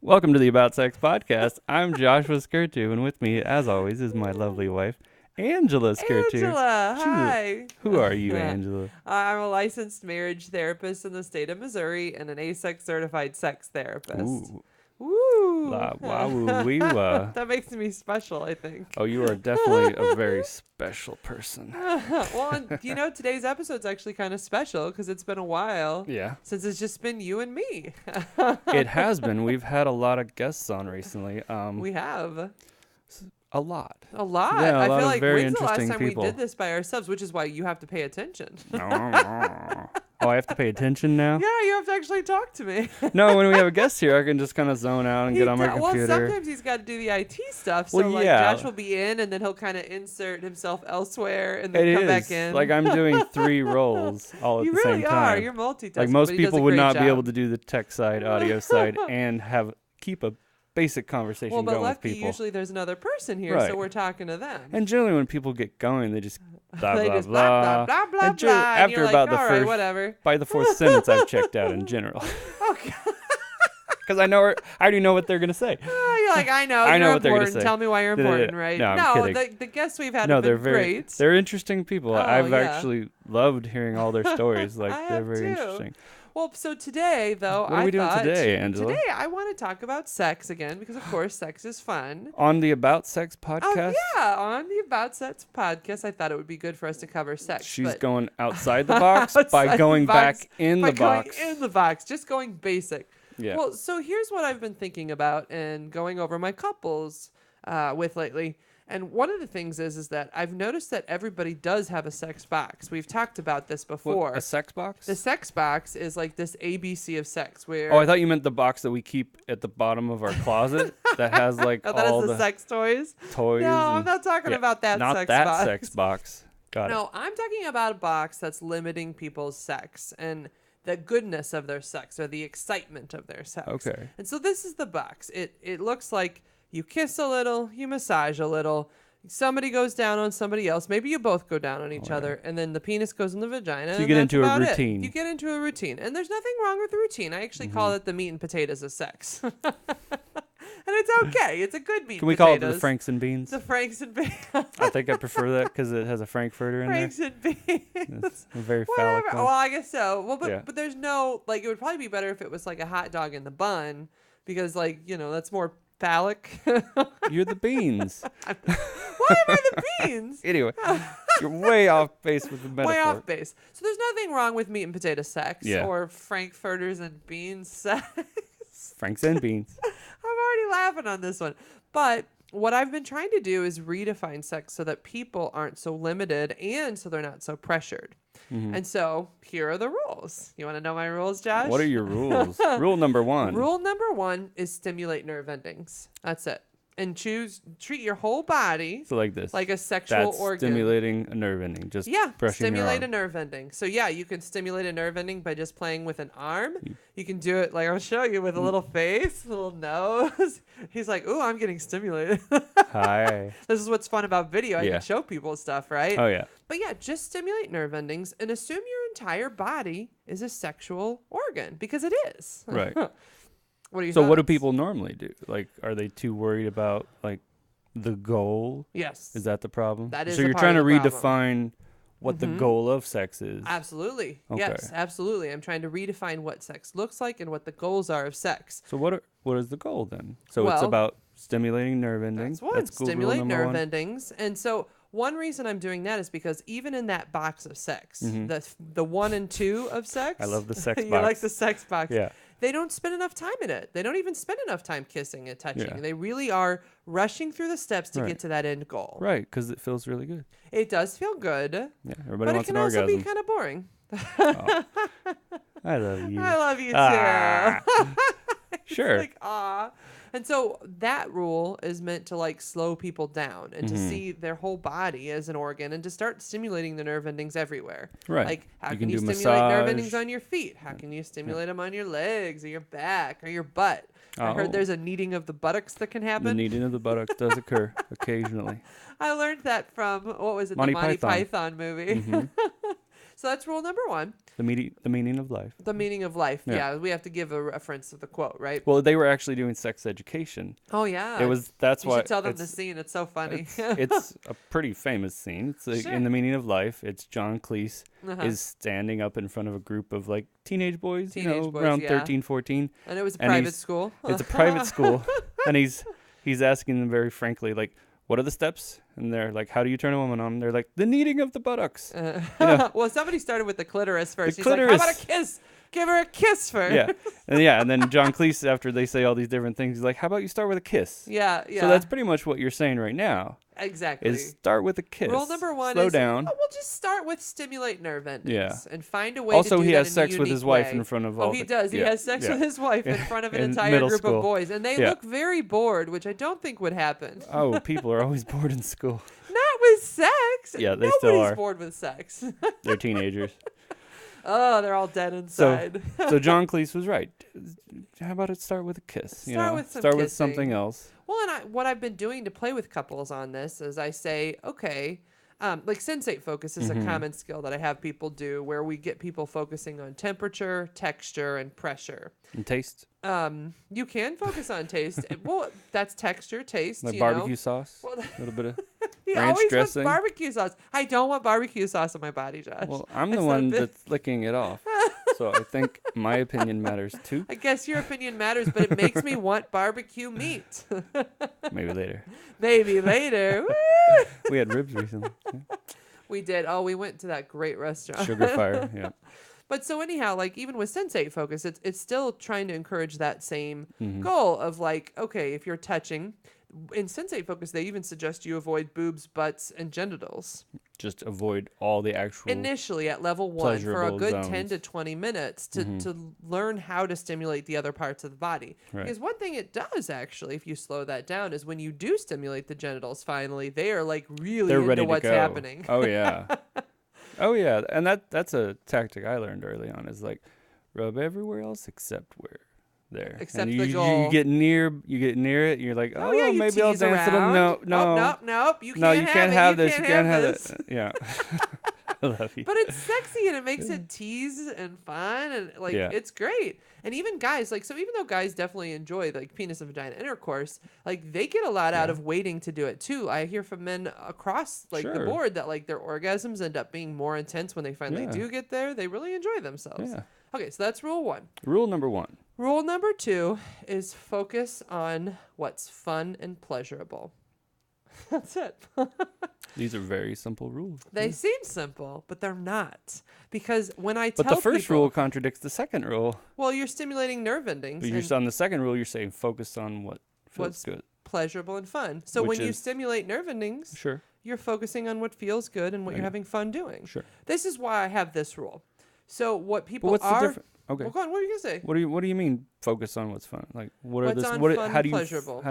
Welcome to the About Sex podcast. I'm Joshua Skirtu, and with me, as always, is my lovely wife, Angela Skirtu. Angela, hi. Who are you, Angela? I'm a licensed marriage therapist in the state of Missouri and an ASEX certified sex therapist. Ooh. Woo! Wah. That makes me special, I think. Oh, you are definitely a very special person. Well, and, today's episode's actually kind of special because it's been a while Yeah. since it's just been you and me. It has been. We've had a lot of guests on recently. We have. A lot. A lot. Yeah, I lot feel of like very when's the last interesting time people. we did this by ourselves, which is why you have to pay attention. Oh, I have to pay attention now? Yeah, you have to actually talk to me. No, when we have a guest here, I can just kind of zone out and get on my computer. Well, sometimes he's got to do the IT stuff. So, Well, yeah. Josh will be in, and then he'll kind of insert himself elsewhere and then come back in. Like I'm doing 3 roles all at You the same really time. are. You're multitasking. Like most but he does people a would great not be job. able to do the tech side, audio side, and keep a basic conversation Well, but going with lucky, people. usually there's another person here, Right. so we're talking to them. And generally, when people get going, they just blah they blah just blah, blah, blah, blah, And blah. And after you're about like, the all right, first, whatever. by the 4th sentence, I've checked out in general Okay. because I already know what they're gonna say. You're like, I know. I know you're what they're gonna important. say. Tell me why you're important, right? No, I'm kidding. The guests we've had No, have they're been great. they're interesting people. Oh, I've yeah. actually loved hearing all their stories. Like I they're have very too. interesting. Well, so today, though, What are we doing today, Angela? Today, I want to talk about sex again because, of course, sex is fun. On the About Sex podcast, Oh, yeah. On the About Sex podcast, I thought it would be good for us to cover sex. she's but going outside the box Outside by the going box, back in by the box. going in the box, just going basic. Yeah. Well, so here's what I've been thinking about and going over my couples with lately. And one of the things is that I've noticed that everybody does have a sex box. We've talked about this before. What, a sex box? The sex box is like this ABC of sex where... Oh, I thought you meant the box that we keep at the bottom of our closet that has like Oh, that all is the the sex toys? toys. No, I'm and- not talking Yeah, about that not sex that box. sex box. Got it. No, I'm talking about a box that's limiting people's sex and the goodness of their sex or the excitement of their sex. Okay. And so this is the box. It looks like you kiss a little, you massage a little, somebody goes down on somebody else. Maybe you both go down on each other, and then the penis goes in the vagina. So you and get that's into a about it. routine. You get into a routine. And there's nothing wrong with the routine. I actually call it the meat and potatoes of sex. And it's okay. It's a good meat Can we and call it potatoes. the Franks and Beans? The Franks and Beans. I think I prefer that because it has a Frankfurter in Franks and Beans. there. It's a very phallic Whatever. one. Well, I guess so. Well, but Yeah. but there's no like it would probably be better if it was like a hot dog in the bun because that's more phallic. You're the beans. Why am I the beans? Anyway, you're way off base with the metaphor. Way off base. So there's nothing wrong with meat and potato sex Yeah. or frankfurters and beans sex. Franks and Beans. I'm already laughing on this one. But what I've been trying to do is redefine sex so that people aren't so limited and so they're not so pressured. And so here are the rules. You want to know my rules, Josh? What are your rules? Rule number 1. Rule number 1 is stimulate nerve endings. That's it. And treat your whole body So like this. like a sexual That's organ. stimulating a nerve ending. Just brushing stimulate your a nerve ending. So yeah, you can stimulate a nerve ending by just playing with an arm. You can do it like I'll show you with a little face, a little nose. He's like, "Ooh, I'm getting stimulated." Hi. This is what's fun about video. I Yeah. can show people stuff, right? Oh yeah. But yeah, just stimulate nerve endings and assume your entire body is a sexual organ because it is. Right. What are your So what do thoughts? people normally do? Like, are they too worried about like the goal? Yes. Is that the problem? That is So a you're part trying to of the problem. redefine what the goal of sex is. Absolutely. Okay. Yes, absolutely. I'm trying to redefine what sex looks like and what the goals are of sex. So what is the goal then? So it's Well, about stimulating nerve endings. That's one. cool. Rule Stimulate number nerve 1. endings. And so one reason I'm doing that is because even in that box of sex, the 1 and 2 of sex. I love the sex you box. like the sex box. Yeah. They don't spend enough time in it. They don't even spend enough time kissing and touching. Yeah. They really are rushing through the steps to Right. get to that end goal. Right, because it feels really good. It does feel good, Yeah, everybody but it wants can an also orgasm. be kind of boring. I love you. I love you too. Ah. Sure. Like, ah. And so that rule is meant to like slow people down and to see their whole body as an organ and to start stimulating the nerve endings everywhere. Right. Like how You can can you do stimulate nerve massage. endings on your feet? How can you stimulate them on your legs or your back or your butt? I heard Oh. there's a kneading of the buttocks that can The happen. kneading of the buttocks does occur occasionally. I learned that from what was it, Monty the Monty Python. Python movie. So that's rule number 1. The meaning of life. The meaning of life. Yeah. Yeah, we have to give a reference to the quote, right? Well, they were actually doing sex education. Oh yeah. That's you why should tell them the scene. It's so funny. It's a pretty famous scene. It's like Sure. in The Meaning of Life. It's John Cleese Uh-huh. is standing up in front of a group of like teenage boys, Teenage boys, around yeah. 13, 14. And it was a and private he's- school. It's a private school, and he's asking them very frankly, like, what are the steps? And they're like, how do you turn a woman on? And they're like, the kneading of the buttocks. Well, somebody started with the clitoris first. The He's like, clitoris. how about a kiss? Give her a kiss first. And then John Cleese, after they say all these different things, he's like, how about you start with a kiss? Yeah. So that's pretty much what you're saying right now. Exactly. Is start with a kiss. Rule number 1 Slow is down. we'll just start with stimulate nerve endings. Yeah. And find a way Also, to do he that has in sex a with his unique wife way. in front of all. He does. He has sex with his wife in front of an In entire middle group school. of boys, and they Yeah. look very bored, which I don't think would happen. Oh, people are always bored in school. Not with sex. Yeah, they Nobody's still are. bored with sex. They're teenagers. Oh, they're all dead inside. So John Cleese was right. How about it start with a kiss? Start with some Start with kissing. something else. Well, and what I've been doing to play with couples on this is I say, okay, like sensate focus is a common skill that I have people do where we get people focusing on temperature, texture, and pressure. And taste. You can focus on taste. Well, that's texture, taste. Like you barbecue know. sauce. Well, A little bit of he ranch always dressing. wants barbecue sauce. I don't want barbecue sauce on my body, Josh. Well, I'm It's the not one big- that's licking it off. So I think my opinion matters too. I guess your opinion matters, but it makes me want barbecue meat. Maybe later. Maybe later. Woo! We had ribs recently. We did. Oh, we went to that great restaurant. Sugar fire. Yeah. But so anyhow, like even with sensate focus, it's still trying to encourage that same Mm-hmm. goal of like, okay, if you're touching, in sensate focus, they even suggest you avoid boobs, butts, and genitals Just avoid all the actual. initially at level 1 for a pleasurable good zones. 10 to 20 minutes to learn how to stimulate the other parts of the body. Right. Because one thing it does actually, if you slow that down, is when you do stimulate the genitals finally, they are like really They're into ready what's to go. happening. Oh yeah. Oh yeah, and that's a tactic I learned early on. Is like rub everywhere else except where there. Except and the goal. You get near it. And you're like, oh, yeah, you maybe I'll tease dance a little. around. No. Oh, nope. You can't No, you can't have it. this. You can't have this. that. Yeah. I love you. But it's sexy and it makes it tease and fun and like Yeah. it's great. And even guys, like so even though guys definitely enjoy like penis and vagina intercourse, like they get a lot out of waiting to do it too. I hear from men across like the Sure. board that like their orgasms end up being more intense when they finally Yeah. do get there. They really enjoy themselves. Yeah. Okay, so that's rule 1. Rule number 1. Rule number 2 is focus on what's fun and pleasurable. That's it. These are very simple rules. They seem simple, but they're not. Because when I tell But the first people, rule contradicts the second rule. well, you're stimulating nerve endings. But and on the second rule, you're saying focus on what feels what's good. pleasurable and fun. So Which when you is- stimulate nerve endings, Sure. you're focusing on what feels good and what you're Okay. having fun doing. Sure. This is why I have this rule. So what people But what's are the difference? Okay. Well, go on, what are you gonna say? What do you mean focus on what's fun? Like what are What's this on what fun how and do you pleasurable?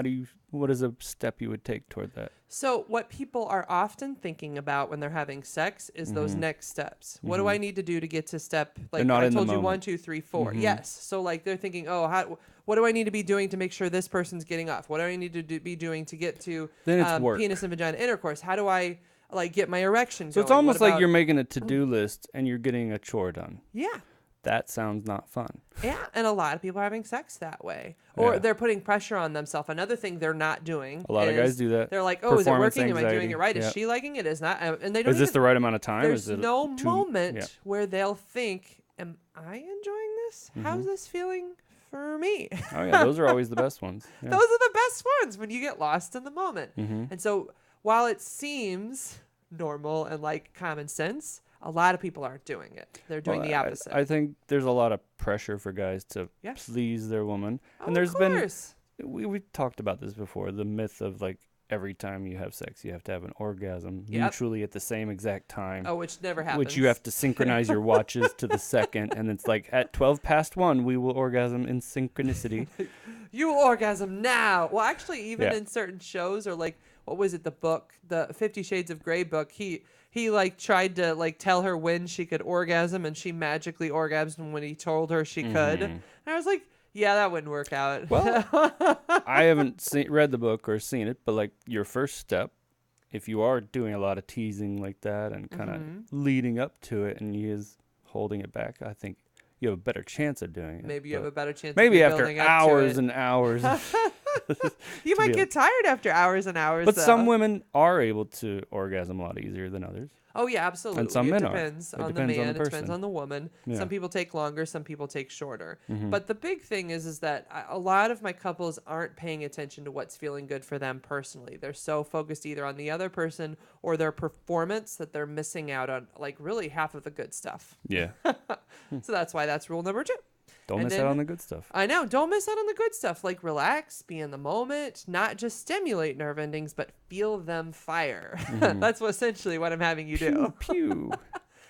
what is a step you would take toward that? So what people are often thinking about when they're having sex is those next steps. What do I need to do to get to step like not I in the told you moment. 1, 2, 3, 4. Yes. So like they're thinking, oh, what do I need to be doing to make sure this person's getting off? What do I need to be doing to get to Then it's work. penis and vagina intercourse? How do I like get my erection So going? it's almost What like about- you're making a to-do list and you're getting a chore done. Yeah. That sounds not fun. Yeah, and a lot of people are having sex that way. Or Yeah. they're putting pressure on themselves. Another thing they're not doing. A lot of is guys do that. They're like, oh, is it Performance working? Am I doing anxiety. it right? Yeah. Is she liking it? Is not. And they don't Is this even, the right amount of time? there's Is it no too, moment Yeah. where they'll think, am I enjoying this? How's this feeling for me? Oh yeah, those are always the best ones. Yeah. Those are the best ones when you get lost in the moment. Mm-hmm. And so while it seems normal and like common sense, a lot of people aren't doing it. They're doing Well, the opposite. I think there's a lot of pressure for guys to Yeah. please their woman. Oh, And there's of been course. we talked about this before, the myth of like every time you have sex you have to have an orgasm Yep. mutually at the same exact time. Oh, which never happens. Which you have to synchronize your watches to the second, and it's like at 1:12 we will orgasm in synchronicity. You orgasm now. Well, actually, even Yeah. in certain shows or like, what was it? The book, the 50 Shades of Grey book. He like tried to like tell her when she could orgasm, and she magically orgasmed when he told her she could. And I was like, yeah, that wouldn't work out. Well, I haven't read the book or seen it, but like your first step if you are doing a lot of teasing like that and kind of leading up to it, and he is holding it back, I think you have a better chance of doing it. Maybe you have a better chance. Maybe of after building up hours to and hours. You might get tired after hours and hours. But though. some women are able to orgasm a lot easier than others. Oh yeah, absolutely. And some men are. Depends It on the depends on man. the It depends person. on the woman. Yeah. Some people take longer. Some people take shorter. Mm-hmm. But the big thing is that a lot of my couples aren't paying attention to what's feeling good for them personally. They're so focused either on the other person or their performance that they're missing out on like really half of the good stuff. Yeah. So that's why that's rule number 2. Don't And miss then- out on the good stuff. I know. Don't miss out on the good stuff. Like relax, be in the moment, not just stimulate nerve endings, but feel them fire. That's essentially what I'm having you do. Pew.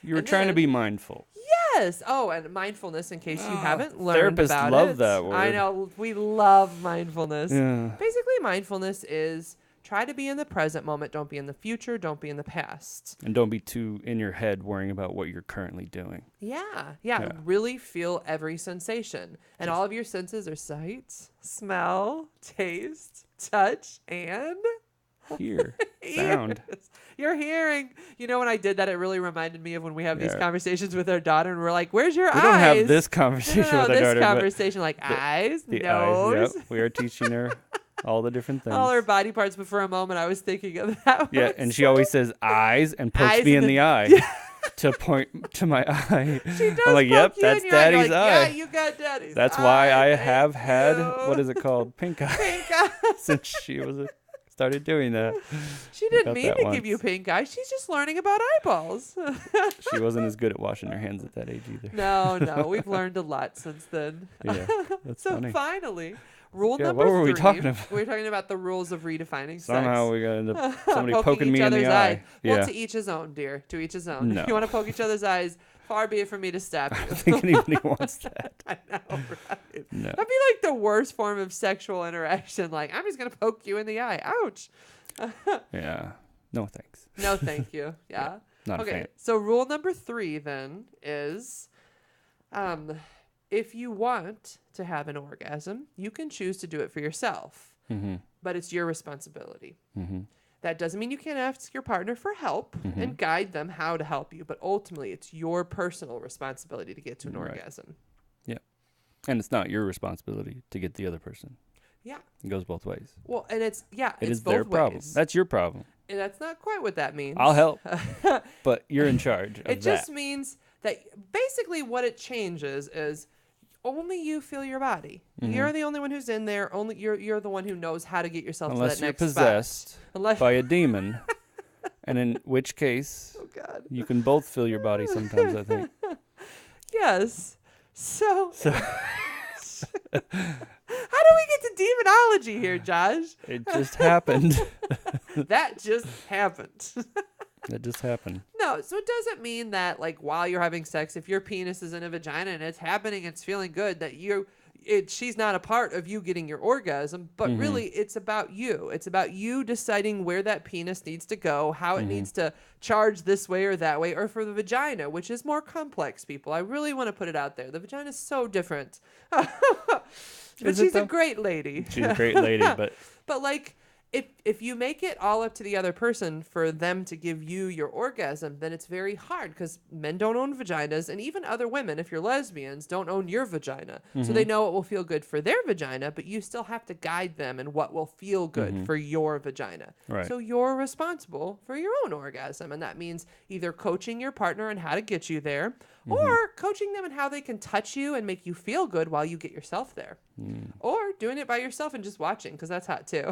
You were And trying to then- be mindful. Yes. Oh, and mindfulness, in case you haven't learned therapists about love it. that word. I know. We love mindfulness. Yeah. Basically, mindfulness is try to be in the present moment. Don't be in the future. Don't be in the past. And don't be too in your head worrying about what you're currently doing. Yeah. Really feel every sensation. And all of your senses are sight, smell, taste, touch, and Hear. Sound. ears. You're hearing. You know, when I did that, it really reminded me of when we have these Yeah. conversations with our daughter, and we're like, "Where's your We eyes?" don't have this No, conversation with our this daughter, conversation, like eyes, but the nose, eyes. Yep. We are teaching her all the different things. all her body parts. But for a moment, I was thinking of that. Yeah, one. and she always says eyes and pokes Eyes me and in the eye to point to my eye. She does I'm like, poke yep, you that's in your eye. You're daddy's like, eye. Yeah, you got daddy's. That's why I eye, have thank had, you. what is it called? Pink eye. Pink eye. Since she started doing that. She didn't got mean that to once. give you pink eye. She's just learning about eyeballs. She wasn't as good at washing her hands at that age either. No, we've learned a lot since then. Yeah, that's So funny. finally, rule Yeah, number what were we 3. talking about? We were talking about the rules of redefining Somehow sex. we got into somebody poking each me in the other's eye. Well, Yeah. to each his own, dear. To each his own. No. If you want to poke each other's eyes, far be it from me to stab I you. don't think anybody wants that. I know, right? No. That'd be like the worst form of sexual interaction. Like, I'm just going to poke you in the eye. Ouch. Yeah. No thanks. No, thank you. Yeah. Not a Okay. fan. So rule number 3 then is if you want to have an orgasm, you can choose to do it for yourself, but it's your responsibility. That doesn't mean you can't ask your partner for help and guide them how to help you, but ultimately it's your personal responsibility to get to an Right. orgasm. Yeah. And it's not your responsibility to get the other person. Yeah. It goes both ways. Well, and it's It it's is both their problem. ways. That's your problem. And that's not quite what that means. I'll help. But you're in charge of It that. just means that basically what it changes is only you feel your body. You're the only one who's in there. Only you're the one who knows how to get yourself Unless to that you're next possessed spot. Unless by a demon. And in which case, oh god. you can both feel your body sometimes, I think. Yes. So So how do we get to demonology here, Josh? it just happened. That just happened. That just happened. No, so it doesn't mean that like while you're having sex, if your penis is in a vagina and it's happening, it's feeling good, that she's not a part of you getting your orgasm, but really it's about you. It's about you deciding where that penis needs to go, how it needs to charge this way or that way, or for the vagina, which is more complex, people. I really want to put it out there. The vagina is so different. But Is it she's a though? great lady. She's a great lady, but But like if you make it all up to the other person for them to give you your orgasm, then it's very hard because men don't own vaginas, and even other women, if you're lesbians, don't own your vagina. So they know what will feel good for their vagina, but you still have to guide them in what will feel good for your vagina. Right. So you're responsible for your own orgasm, and that means either coaching your partner on how to get you there, or coaching them in how they can touch you and make you feel good while you get yourself there. Or doing it by yourself and just watching, because that's hot too.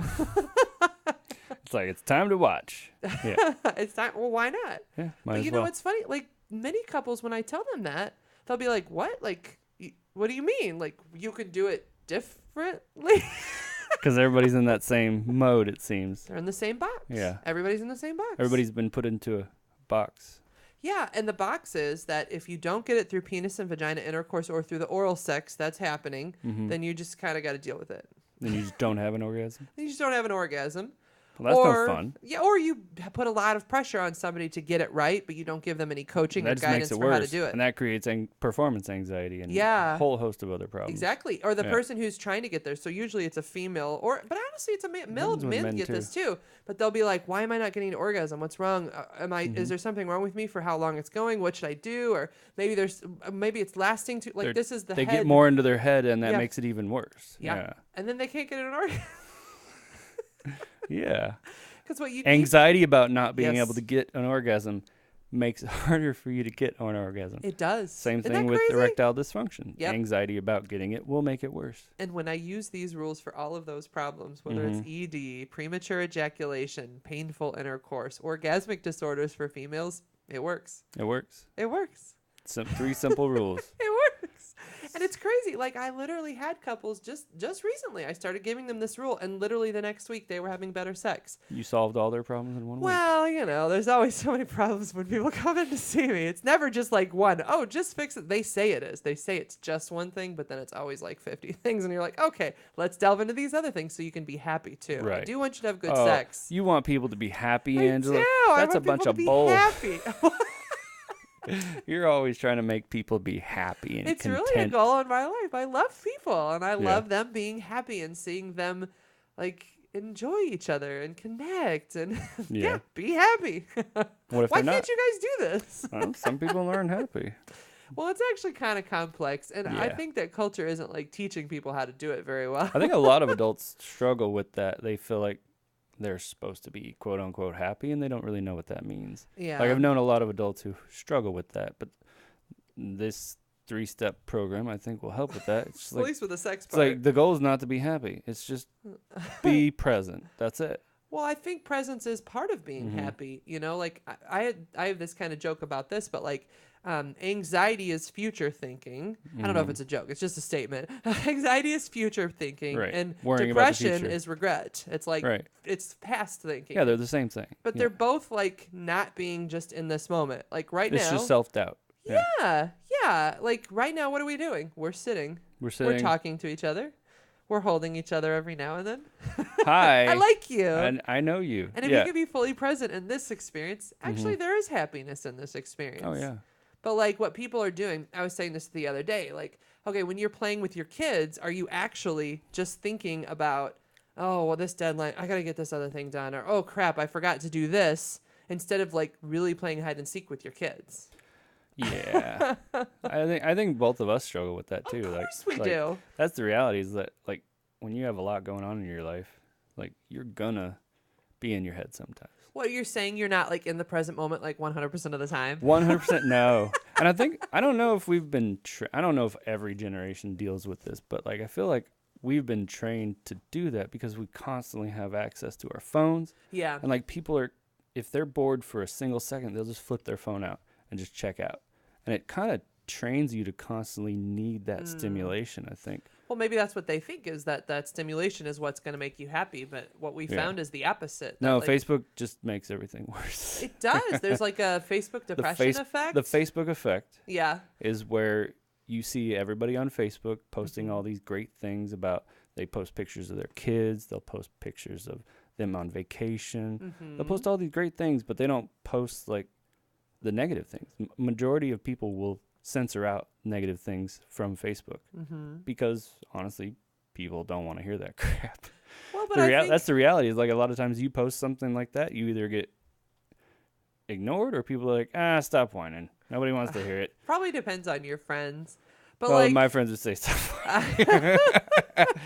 it's like it's time to watch. Yeah. It's time. Well, why not? Yeah. Might But as you well. know, it's funny. Like many couples, when I tell them that, they'll be like, "What? Like, what do you mean? Like, you can do it differently?" Because everybody's in that same mode, it seems. They're in the same box. Yeah. Everybody's in the same box. Everybody's been put into a box. Yeah, and the box is that if you don't get it through penis and vagina intercourse or through the oral sex that's happening, then you just kind of got to deal with it. Then you just don't have an orgasm. You just don't have an orgasm. Well, that's no fun. Yeah, or you put a lot of pressure on somebody to get it right, but you don't give them any coaching or That just guidance makes it for worse. how to do it. And that creates performance anxiety and Yeah. a whole host of other problems. Exactly. Or the Yeah. person who's trying to get there. So usually it's a female, but honestly, it's a male. Happens with Men men, get too. this too. But they'll be like, "Why am I not getting an orgasm? What's wrong? Is there something wrong with me for how long it's going? What should I do? Or maybe maybe it's lasting too. Like this is the They head. get more into their head, and that Yeah. makes it even worse. Yeah. And then they can't get an orgasm Yeah. because what you Anxiety about not being Yes. able to get an orgasm makes it harder for you to get an orgasm. It does. Same Isn't thing that with crazy? erectile dysfunction. Yep. Anxiety about getting it will make it worse. And when I use these rules for all of those problems, whether Mm-hmm. it's ED, premature ejaculation, painful intercourse, orgasmic disorders for females, it works. It works. It works. 3 simple rules. It works. And it's crazy. Like I literally had couples just recently. I started giving them this rule and literally the next week they were having better sex. You solved all their problems in 1 week. Well, there's always so many problems when people come in to see me. It's never just like one. Oh, just fix it. They say it is. They say it's just one thing, but then it's always like 50 things. And you're like, okay, let's delve into these other things so you can be happy too. I Right. do want you to have good Oh, sex. You want people to be happy, I Angela? do. I That's a want bunch people of to be bull. happy. You're always trying to make people be happy and It's content. really a goal in my life. I love people and I love them being happy and seeing them like enjoy each other and connect and Yeah. be happy. What if Why they're not? can't you guys do this? Well, some people aren't happy. Well, it's actually kind of complex and I Yeah. think that culture isn't like teaching people how to do it very well. I think a lot of adults struggle with that. They feel like they're supposed to be quote unquote happy and they don't really know what that means. Yeah. Like I've known a lot of adults who struggle with that, but this 3-step program I think will help with that. It's At like, least with the sex it's part. like the goal is not to be happy. It's just be present. That's it. Well, I think presence is part of being Mm-hmm. happy. Like I have this kind of joke about this, but like anxiety is future thinking. I don't know if it's a joke. It's just a statement. Anxiety is future thinking, Right. and Worrying about the depression future. is regret. It's like Right. it's past thinking. Yeah, they're the same thing. but they're both like not being just in this moment. Like right It's now. just self-doubt. Yeah. Like right now, what are we doing? We're sitting. We're sitting. We're talking to each other. We're holding each other every now and then. Hi. I like you. And I know you. And if yeah. you can be fully present in this experience, actually there is happiness in this experience. Oh yeah. But like what people are doing, I was saying this the other day, like, okay, when you're playing with your kids, are you actually just thinking about, oh, well, this deadline, I got to get this other thing done, or oh crap, I forgot to do this, instead of like really playing hide and seek with your kids? Yeah. I think both of us struggle with that too. Of Like, course we like, do. That's the reality is that like when you have a lot going on in your life, like you're gonna be in your head sometimes. What you're saying, you're not like in the present moment like 100% of the time. 100% no. And I don't know if we've been I don't know if every generation deals with this, but like I feel like we've been trained to do that because we constantly have access to our phones. Yeah. And like people are, if they're bored for a single second, they'll just flip their phone out and just check out. And it kind of trains you to constantly need that stimulation, I think. Well, maybe that's what they think is that stimulation is what's going to make you happy. But what we found is the opposite. No, that, like, Facebook just makes everything worse. It does. There's like a Facebook depression effect. The Facebook effect Yeah. is where you see everybody on Facebook posting all these great things about, they post pictures of their kids, they'll post pictures of them on vacation. They'll post all these great things, but they don't post like the negative things. Majority of people will censor out negative things from Facebook because honestly, people don't want to hear that crap. Well, but I think That's the reality. Is like a lot of times you post something like that, you either get ignored or people are like, stop whining. Nobody wants to hear it. probably depends on your friends. But Well, like my friends would say, stop whining.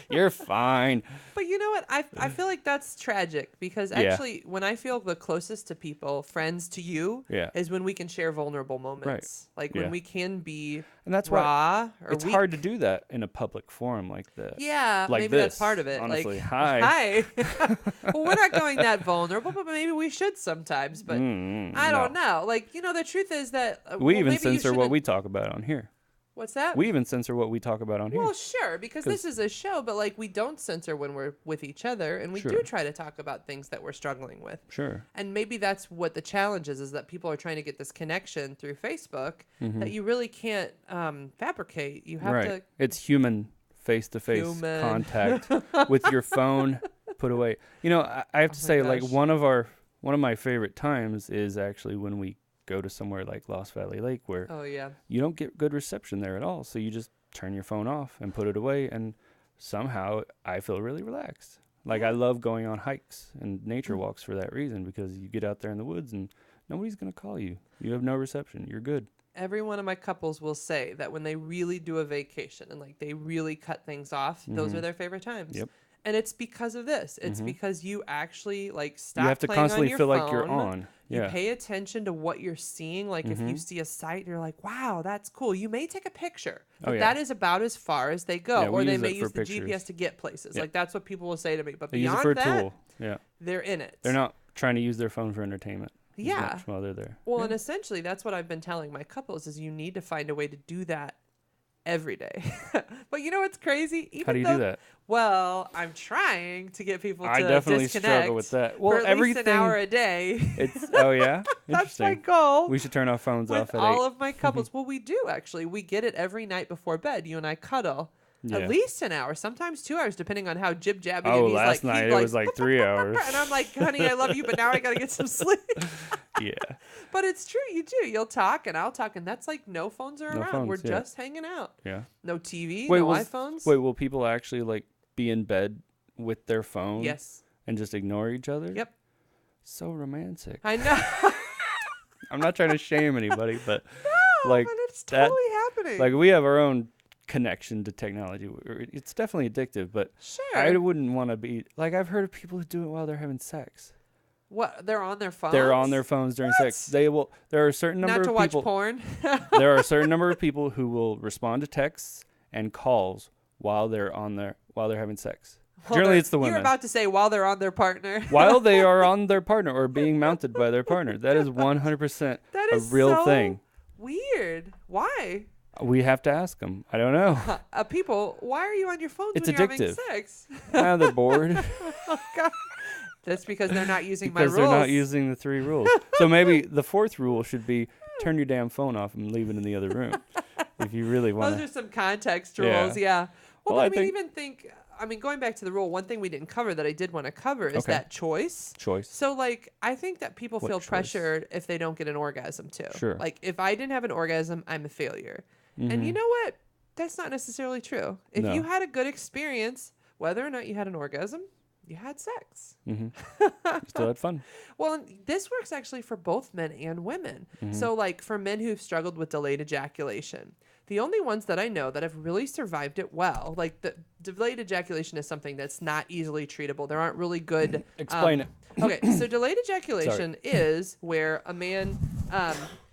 You're fine. But you know what? I feel like that's tragic because Yeah. actually when I feel the closest to people, friends to you, Yeah. is when we can share vulnerable moments. Like Yeah. when we can be And that's why raw or it's weak. hard to do that in a public forum like this. Yeah, like maybe that's this, part of it. honestly. Like, Hi. Well, we're not going that vulnerable, but maybe we should sometimes. But I don't know. Like, the truth is that We even maybe you censor what shouldn't- we talk about on here. What's that? We even censor what we talk about on here. Well, sure, because this is a show, but like we don't censor when we're with each other, and we do Sure. try to talk about things that we're struggling with. Sure. And maybe that's what the challenge is that people are trying to get this connection through Facebook that you really can't fabricate. You have Right. to. It's human face-to-face Human. contact with your phone put away. You know, I have to say, like, gosh. one of my favorite times is actually when we go to somewhere like Lost Valley Lake, where Oh yeah. you don't get good reception there at all. So you just turn your phone off and put it away, and somehow I feel really relaxed. Like, I love going on hikes and nature walks for that reason, because you get out there in the woods and nobody's going to call you. You have no reception. You're good. Every one of my couples will say that when they really do a vacation and like they really cut things off, those are their favorite times. Yep. And it's because of this. It's because you actually like stop You have to playing constantly on your feel phone. like you're on. You Yeah. pay attention to what you're seeing. Like if you see a site, you're like, wow, that's cool. You may take a picture, but that is about as far as they go. Yeah, we or they use may it for use the pictures. GPS to get places. Yeah. Like that's what people will say to me. But They use it beyond for a that, tool. Yeah. they're in it. They're not trying to use their phone for entertainment. Yeah. While they're there. Well, and essentially that's what I've been telling my couples is you need to find a way to do that every day. But you know what's crazy? How do you do that? Well, I'm trying to get people to I definitely disconnect struggle with that. Well, for at everything. least an hour a day. It's oh yeah, That's my interesting. goal. We should turn our phones off With at all 8. of my couples. Well, we do actually. We get it every night before bed. You and I cuddle. Yeah. At least an hour, sometimes 2 hours, depending on how jib-jabby. Oh, and he's last like, night it was like 3 hours. And I'm like, honey, I love you, but now I got to get some sleep. Yeah. But it's true, you do. You'll talk and I'll talk, and that's like no phones are No around. phones, We're yeah. just hanging out. Yeah. No TV, Wait, no will- iPhones. Wait, will people actually like be in bed with their phone? Yes. And just ignore each other? Yep. So romantic. I know. I'm not trying to shame anybody, but No, like but it's that- totally happening. like we have our own connection to technology. It's definitely addictive, but sure. I wouldn't want to be like, I've heard of people who do it while they're having sex. What? They're on their phones? They're on their phones during sex. They will. There are a certain number Not to of watch people. porn? There are a certain number of people who will respond to texts and calls while they're having sex. Generally, it's the women. You're about to say while they're on their partner. While they are on their partner or being mounted by their partner. That is 100% That a is real so thing. Weird. Why? We have to ask them. I don't know. People, why are you on your phones It's when you're addictive. having sex? They're bored Oh, God. That's because they're not using because my they're rules. not using the 3 rules. So maybe the 4th rule should be turn your damn phone off and leave it in the other room. If you really want Those to. are some context Yeah. rules, yeah. Well, Well, but I even think, going back to the rule, one thing we didn't cover that I did want to cover is Okay. that choice. Choice. So, like, I think that people What feel choice? pressured if they don't get an orgasm, too. Sure. Like, if I didn't have an orgasm, I'm a failure. And you know what? That's not necessarily true. If No. you had a good experience, whether or not you had an orgasm, you had sex. You still had fun. Well, and this works actually for both men and women. So, like, for men who've struggled with delayed ejaculation, the only ones that I know that have really survived it well, like the delayed ejaculation is something that's not easily treatable. There aren't really good. Explain it. Okay, so delayed ejaculation is where a man.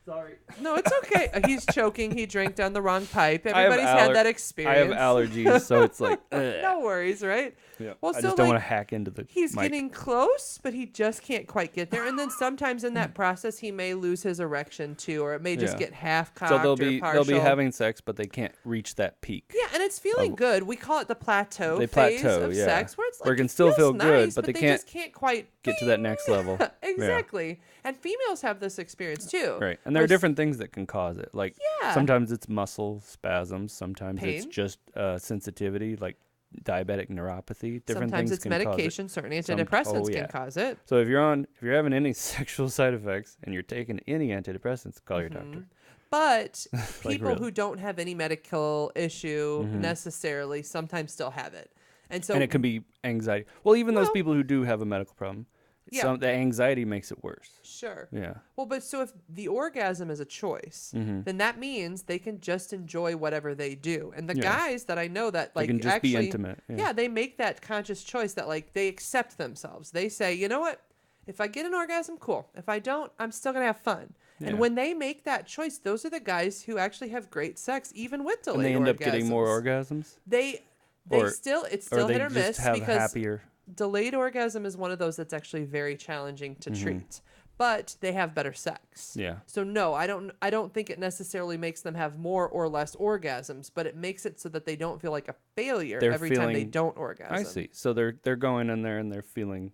Sorry. No, it's okay. He's choking. He drank down the wrong pipe. Everybody's had that I experience. have allergies, so it's like, No worries, right? yeah. Well, I so just don't like, want to hack into the he's mic. getting close, but he just can't quite get there. And then sometimes in that process, he may lose his erection too, or it may just Yeah. get half cocked So or they'll partial. be having sex, but they can't reach that peak. Yeah, and it's feeling good. We call it the plateau They phase plateau, of yeah. sex, where it's like Where it can it still feels feel good, nice, but they just can't quite Get to that next level. Exactly. And females have this experience too. Right. And there are different things that can cause it. Like Yeah. sometimes it's muscle spasms, sometimes it's Pain. just sensitivity, like diabetic neuropathy. Different Sometimes things it's can medication. Certain antidepressants yeah. can cause it. So if you're having any sexual side effects and you're taking any antidepressants, call your doctor. But Like people really. who don't have any medical issue necessarily sometimes still have it. And so And it can be anxiety. Well, even those Well- people who do have a medical problem, Yeah. the anxiety makes it worse. sure. Yeah. Well, but so if the orgasm is a choice, then that means they can just enjoy whatever they do. And the Yeah. guys that I know that like can just be actually intimate, yeah. Yeah, they make that conscious choice that like they accept themselves. They say, "You know what? If I get an orgasm, cool. If I don't, I'm still going to have fun." Yeah. And when they make that choice, those are the guys who actually have great sex even with delayed And they end up getting more orgasms. orgasms? They Or- still it's Or still they hit or just miss have because happier. delayed orgasm is one of those that's actually very challenging to treat, but they have better sex. Yeah. So no, I don't think it necessarily makes them have more or less orgasms, but it makes it so that they don't feel like a failure They're every time they feeling- don't orgasm. I see. So they're going in there and they're feeling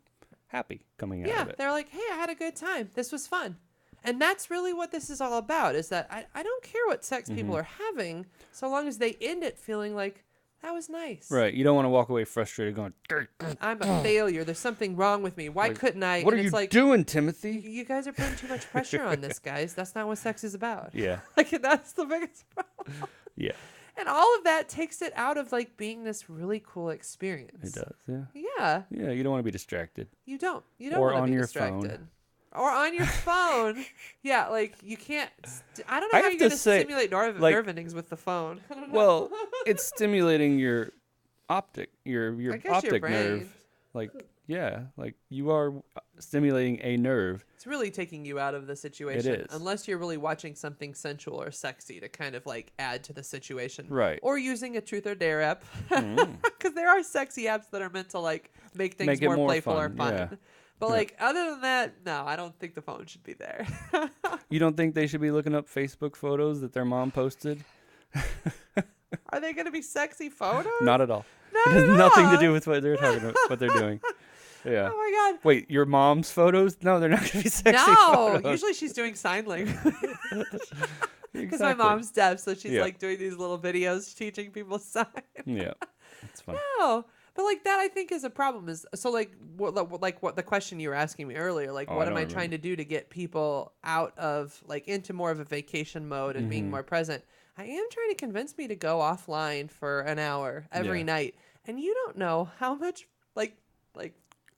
happy coming out Yeah, of it. they're like, hey, I had a good time. This was fun. And that's really what this is all about, is that I don't care what sex people are having, so long as they end it feeling like, That was nice. Right. You don't want to walk away frustrated going, I'm a failure. There's something wrong with me. Why couldn't I? What and are you like, doing, Timothy? You guys are putting too much pressure on this, guys. That's not what sex is about. Yeah. Like, that's the biggest problem. Yeah. And all of that takes it out of like being this really cool experience. It does. Yeah. Yeah. Yeah. You don't want to be distracted. You don't Or want to on be your distracted. phone. Or on your phone. Yeah, like you can't. I don't know I how have you're to going to say, stimulate like- nerve endings with the phone. I don't know. Well, it's stimulating your optic, your I guess your optic brain. nerve. Like, yeah, like you are stimulating a nerve. It's really taking you out of the situation. It is. Unless you're really watching something sensual or sexy to kind of like add to the situation. Right. Or using a truth or dare app. Because there are sexy apps that are meant to like make things Make it more more playful or fun, fun. yeah. But Yeah. like other than that, no, I don't think the phone should be there. You don't think they should be looking up Facebook photos that their mom posted? Are they going to be sexy photos? Not at all. Not It has at nothing to all. do with what they're talking about, what they're doing. Yeah. Oh my god. Wait, your mom's photos? No, they're not going to be sexy No, photos. usually she's doing sign language. Because my Exactly. mom's deaf, so she's Yeah. like doing these little videos teaching people sign. Yeah, it's fun. No, but like that, I think is a problem. Is so like what the question you were asking me earlier? Like, Oh, what I am I don't trying to do to get people out of like into more of a vacation mode and Mm-hmm. being more present? I am trying to convince me to go offline for an hour every Yeah. night, and you don't know how much like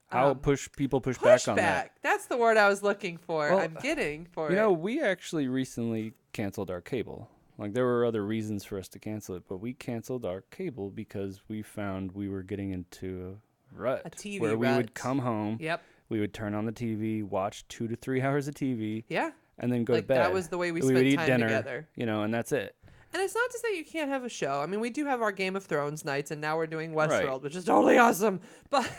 How people push back on that. pushback. That's the word I was looking for. Well, I'm getting for You it. know, we actually recently canceled our cable. Like, there were other reasons for us to cancel it, but we canceled our cable because we found we were getting into a rut. A TV where we rut. would come home, Yep. we would turn on the TV, watch 2 to 3 hours of TV, Yeah. and then go to Like bed. that was the way we would spent eat time dinner, together. you know, and that's it. And it's not to say you can't have a show. I mean, we do have our Game of Thrones nights, and now we're doing Westworld, Right. which is totally awesome. But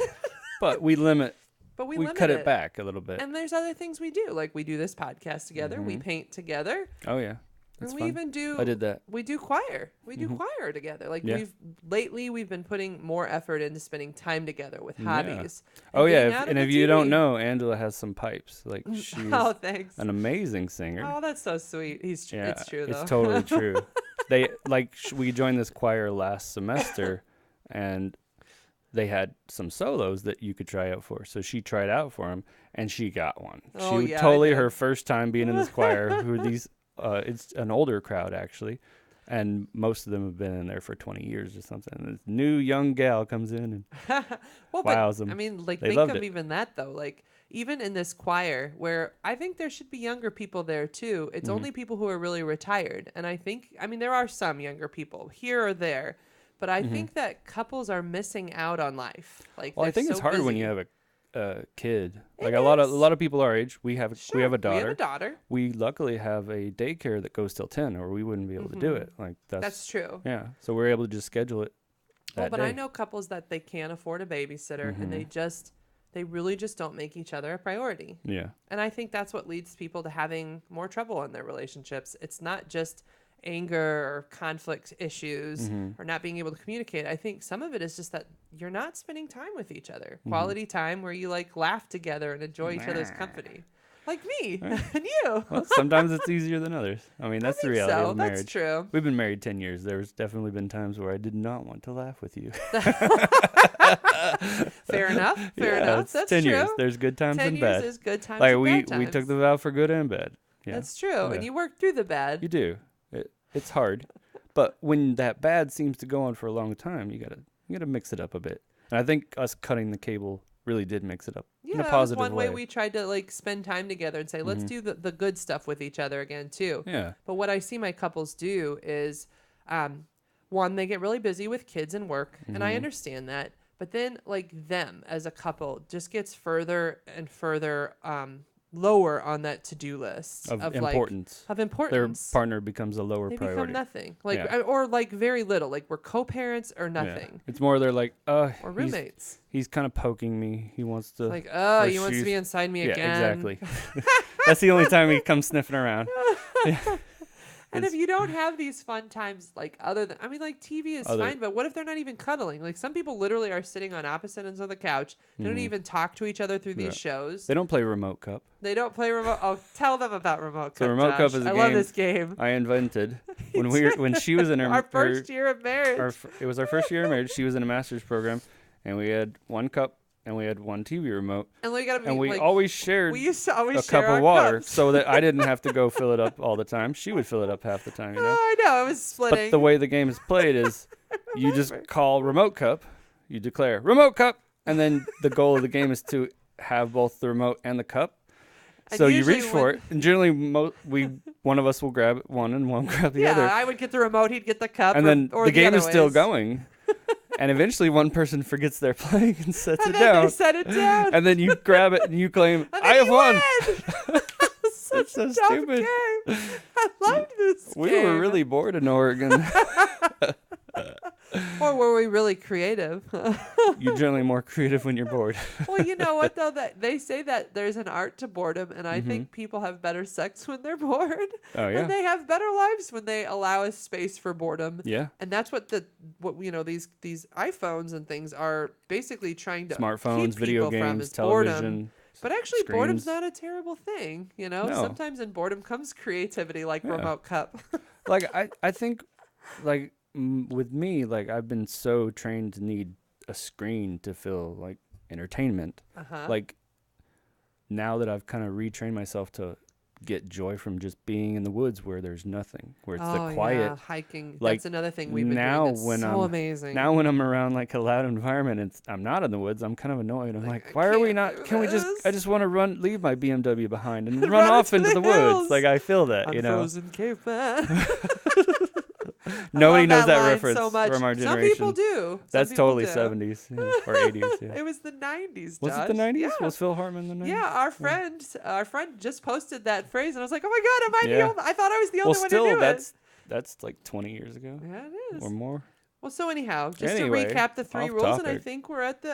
But we limit, we we limit cut it back a little bit. And there's other things we do, like we do this podcast together, we paint together, Oh, yeah. That's and we fun. even do. I did that. We do choir. We do choir together. Like Yeah. we've been putting more effort into spending time together with Yeah. hobbies. Oh, getting yeah. out And of if the you don't TV. know, Angela has some pipes. Like, she's Oh, thanks. an amazing singer. Oh, that's so sweet. Yeah, It's true though. It's totally true. They we joined this choir last semester, and they had some solos that you could try out for. So she tried out for them, and she got one. Oh, She yeah, I totally did. her first time being in this choir. Who are these? It's an older crowd actually, and most of them have been in there for 20 years or something. And this new young gal comes in and Well, wows but, them. I mean, like They think loved of it. even that though. Like even in this choir, where I think there should be younger people there too. It's Mm-hmm. only people who are really retired, and I mean, there are some younger people here or there, but I think that couples are missing out on life. Like, Mm-hmm. Well, I they're think it's so hard when busy. you have a kid. It Like a is. lot of people our age, we have Sure, we have a We have daughter. a daughter. We luckily have a daycare that goes till 10, or we wouldn't be able to do it. Like That's true. yeah. So we're able to just schedule it. Well, that but day. I know couples that they can't afford a babysitter, and Mm-hmm. they really just don't make each other a priority. Yeah. And I think that's what leads people to having more trouble in their relationships. It's not just anger or conflict issues Mm-hmm. or not being able to communicate. I think some of it is just that you're not spending time with each other. Mm-hmm. Quality time where you like laugh together and enjoy each other's company. Like me and you. Well, sometimes it's easier than others. I mean, that's the think reality so. of marriage. That's true. We've been married 10 years. There's definitely been times where I did not want to laugh with you. Fair enough. Fair Yeah, enough. it's That's 10 true. years. There's good times 10 and years bad. is good times Like and we bad times. took the vow for good and bad. Yeah. That's true. Yeah. And you work through the bad. You do. It's hard. But when that bad seems to go on for a long time, you gotta mix it up a bit. And I think us cutting the cable really did mix it up Yeah, in a that was positive one way way. we tried to like spend time together and say, let's do the good stuff with each other again too. Yeah. But what I see my couples do is, one, they get really busy with kids and work, and I understand that. But then, like them as a couple, just gets further and further lower on that to-do list Of like, importance. of Their importance. partner becomes a lower They priority. become nothing, like Yeah. or like very little. Like we're co-parents or Yeah. nothing, It's more they're like, or he's, roommates. he's kind of poking me. He wants to. Like, oh, or he wants to she's- be inside me yeah, again. exactly. That's the only time he comes sniffing around. And if you don't have these fun times, like other than, I mean, like TV is fine, but what if they're not even cuddling? Like some people literally are sitting on opposite ends of the couch. They don't even talk to each other through these shows. They don't play Remote Cup. They don't play remote. Oh, tell them about Remote Cup. So Remote Cup Josh. is a I game love this game. I invented when she was in her our first year of marriage. It was our first year of marriage. She was in a master's program, and we had one cup and we had one TV remote. And we always shared we used to always a share cup of water cups. so that I didn't have to go fill it up all the time. She would fill it up half the time, you know. Oh, I know. It was splitting. But the way the game is played is you just call Remote Cup, you declare Remote Cup, and then the goal of the game is to have both the remote and the cup. And so you reach for it, and generally one of us will grab one and one grab the other. Yeah, I would get the remote, he'd get the cup, and then or the game is still ways. going. And eventually one person forgets they're playing and sets And it then down. they set it down. And then you grab it and you claim, I have won. Such so a tough stupid. game. I loved this We game. were really bored in Oregon. Or were we really creative? You're generally more creative when you're bored. Well, you know what, though? That they say that there's an art to boredom, and I think people have better sex when they're bored. Oh, yeah. And they have better lives when they allow a space for boredom. Yeah. And that's what these iPhones and things are basically trying to Smartphones, keep video people from games, is boredom. television. But actually, screens. boredom's not a terrible thing, you know? No. Sometimes in boredom comes creativity, like Remote Cup. Like, I think, like, with me, like, I've been so trained to need a screen to feel, like, entertainment. Like, now that I've kind of retrained myself to get joy from just being in the woods where there's nothing, where it's the quiet. Yeah, hiking. Like, That's another thing we've been now doing. It's when so amazing. Now when I'm around like a loud environment and I'm not in the woods, I'm kind of annoyed. I'm like, why are we not? Can we just? I just want to leave my BMW behind and run off into the hills. woods. Like I feel that, I'm you know. frozen caveman. Nobody knows that line reference so much. from our Some generation. people do. That's Some people totally do. 70s or 80s. Yeah. It was the 90s. Was Josh. it the 90s? Yeah. Was Phil Hartman the 90s? Yeah, our friend just posted that phrase, and I was like, "Oh my god, am I the Yeah. only? I thought I was the only Well, one still, who knew that's like 20 years ago it." Yeah, it is. or more. Well, so anyhow, just Anyway, to recap the three off rules, and I topic. think we're at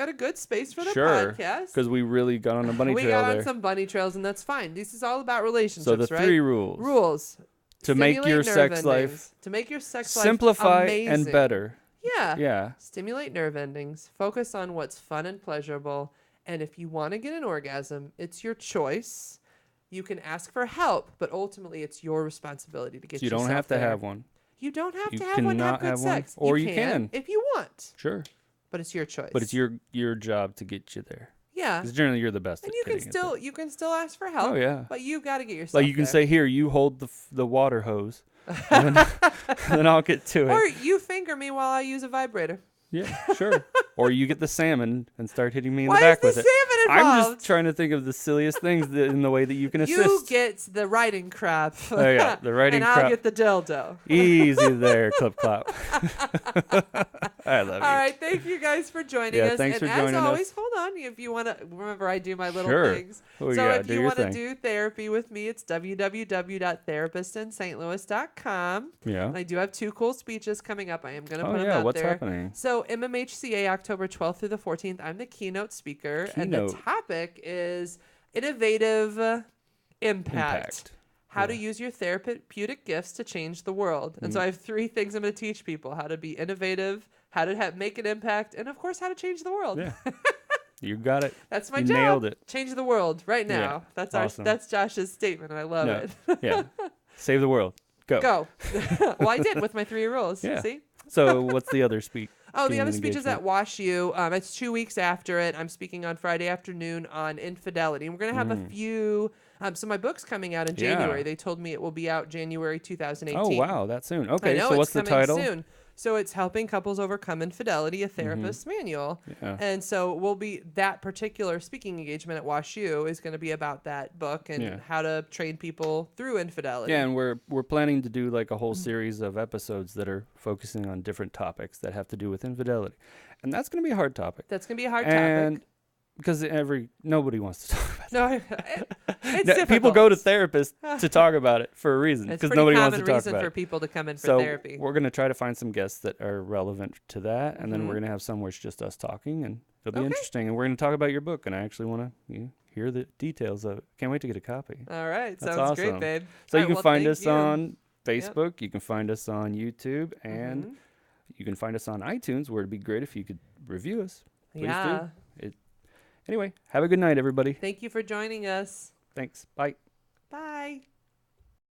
a good space for the Sure, podcast. because we really got on a bunny We trail got there. on some bunny trails, and that's fine. This is all about relationships, So the right? three rules. Rules. To make Stimulate your nerve sex life endings. To make your sex life simplify amazing. and better. Yeah. Yeah. Stimulate nerve endings. Focus on what's fun and pleasurable. And if you want to get an orgasm, it's your choice. You can ask for help, but ultimately it's your responsibility to get You don't yourself have to there. have one. You don't have You to have one to have cannot good have one, sex. or you can. if you want, Sure. but it's your choice. But it's your job to get you there. yeah. Because generally you're the best And at you can getting it there. still ask for help. Oh, yeah. But you got to get yourself Like you can there. say, here, you hold the water hose. And then I'll get to it. Or you finger me while I use a vibrator. Yeah, sure. Or you get the salmon and start hitting me in Why the back is with the it. salmon I'm involved? just trying to think of the silliest things in the way that you can assist. You get the writing crap. Oh, yeah, the writing and crap. I'll get the dildo. Easy there, clip clop. I love you. All right, thank you guys for joining us. thanks and for joining as always, us. hold on. If you want to, remember I do my little Sure. things. Oh, So yeah, if do you your want to thing. do therapy with me, it's www.therapistinstlouis.com. Yeah. And I do have 2 cool speeches coming up. I am going to Oh, put them yeah, out what's there. happening? So MMHCA, October 12th through the 14th, I'm the keynote speaker. And the Keynote. topic is innovative impact. How to use your therapeutic gifts to change the world. And so I have 3 things I'm going to teach people: how to be innovative, how to make an impact, and of course, how to change the world. Yeah. You got it. That's my You job. nailed it. Change the world right now. Yeah, That's awesome. that's Josh's statement, and I love No. it. Yeah. Save the world. Go. Go. Well, I did with my 3 rules. Yeah. See? So what's the other speak? Oh, the Speaking other of speech is at engagement. WashU. It's 2 weeks after it. I'm speaking on Friday afternoon on infidelity. And we're going to have a few. So my book's coming out in Yeah. January. They told me it will be out January 2018. Oh, wow. That soon. I Okay. know, So it's what's the coming title? soon. So it's Helping Couples Overcome Infidelity, a therapist's manual. Yeah. And so that particular speaking engagement at WashU is going to be about that book and Yeah. how to train people through infidelity. Yeah, and we're planning to do like a whole series of episodes that are focusing on different topics that have to do with infidelity. And that's going to be a hard topic. That's going to be a hard And topic. because nobody wants to talk about it. No, it's People difficult. go to therapists to talk about it for a reason, It's because pretty nobody common wants to talk reason about for it. people to come in for So therapy. we're going to try to find some guests that are relevant to that, and then Mhm. we're going to have some where it's just us talking, and it'll be Okay. interesting. And we're going to talk about your book, and I actually want to hear hear the details of it. Can't wait to get a copy. All right. That's Sounds great, awesome. babe. So All you right, can find thank us you. on Facebook. You can find us on YouTube. And you can find us on iTunes, where it'd be great if you could review us. Please do. Anyway, have a good night, everybody. Thank you for joining us. Thanks. Bye. Bye.